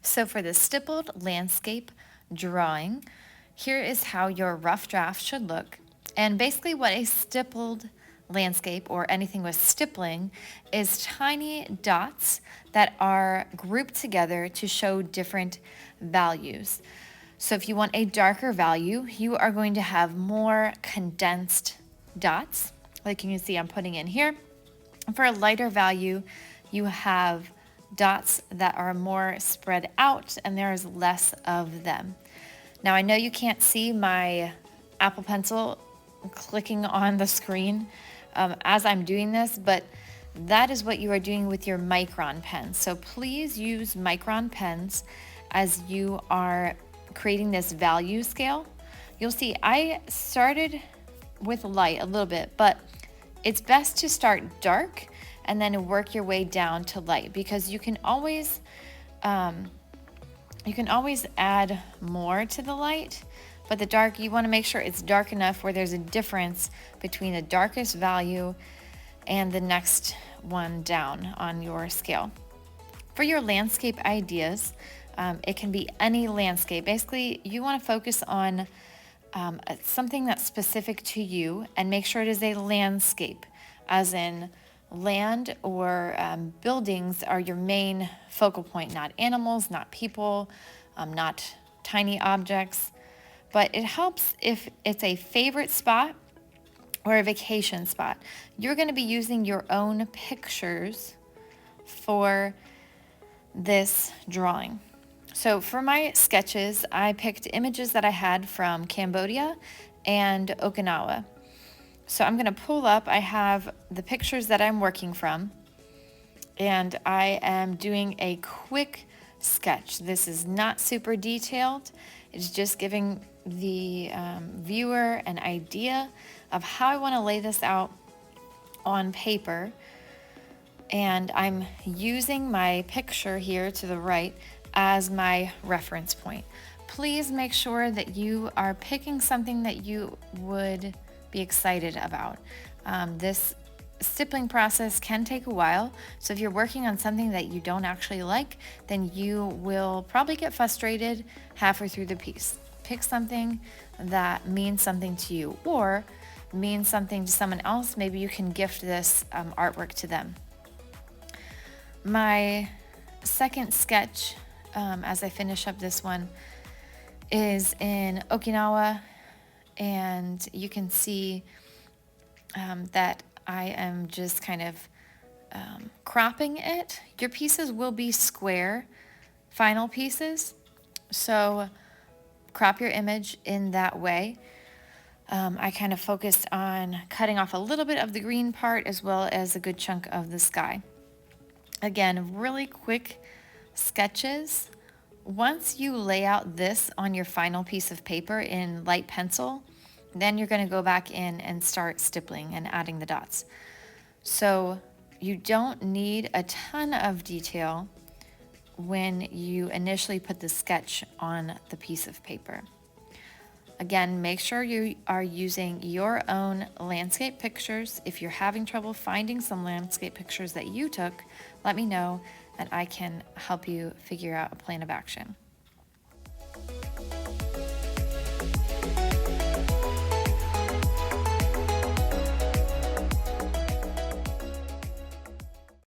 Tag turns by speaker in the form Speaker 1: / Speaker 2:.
Speaker 1: So for the stippled landscape drawing, here is how your rough draft should look. And basically what a stippled landscape or anything with stippling is tiny dots that are grouped together to show different values. So if you want a darker value, you are going to have more condensed dots, like you can see I'm putting in here. For a lighter value, you have dots that are more spread out and there's less of them. Now I know you can't see my Apple Pencil clicking on the screen as I'm doing this, but that is what you are doing with your Micron pens. So please use Micron pens as you are creating this value scale. You'll see I started with light a little bit, but it's best to start dark and then work your way down to light, because you can always add more to the light, but the dark, you want to make sure it's dark enough where there's a difference between the darkest value and the next one down on your scale. For your landscape ideas, it can be any landscape. Basically, you want to focus on something that's specific to you and make sure it is a landscape, as in land or buildings are your main focal point, not animals, not people, not tiny objects. But it helps if it's a favorite spot or a vacation spot. You're going to be using your own pictures for this drawing. So for my sketches, I picked images that I had from Cambodia and Okinawa. So I'm going to pull up, I have the pictures that I'm working from, and I am doing a quick sketch. This is not super detailed. It's just giving the viewer an idea of how I want to lay this out on paper. And I'm using my picture here to the right as my reference point. Please make sure that you are picking something that you would be excited about. This stippling process can take a while, so if you're working on something that you don't actually like, then you will probably get frustrated halfway through the piece. Pick something that means something to you or means something to someone else. Maybe you can gift this artwork to them. My second sketch, as I finish up this one, is in Okinawa, and you can see that I am just kind of cropping it. Your pieces will be square final pieces, so crop your image in that way. I kind of focused on cutting off a little bit of the green part as well as a good chunk of the sky. Again, really quick sketches. Once you lay out this on your final piece of paper in light pencil, then you're going to go back in and start stippling and adding the dots. So you don't need a ton of detail when you initially put the sketch on the piece of paper. Again, make sure you are using your own landscape pictures. If you're having trouble finding some landscape pictures that you took, let me know and I can help you figure out a plan of action.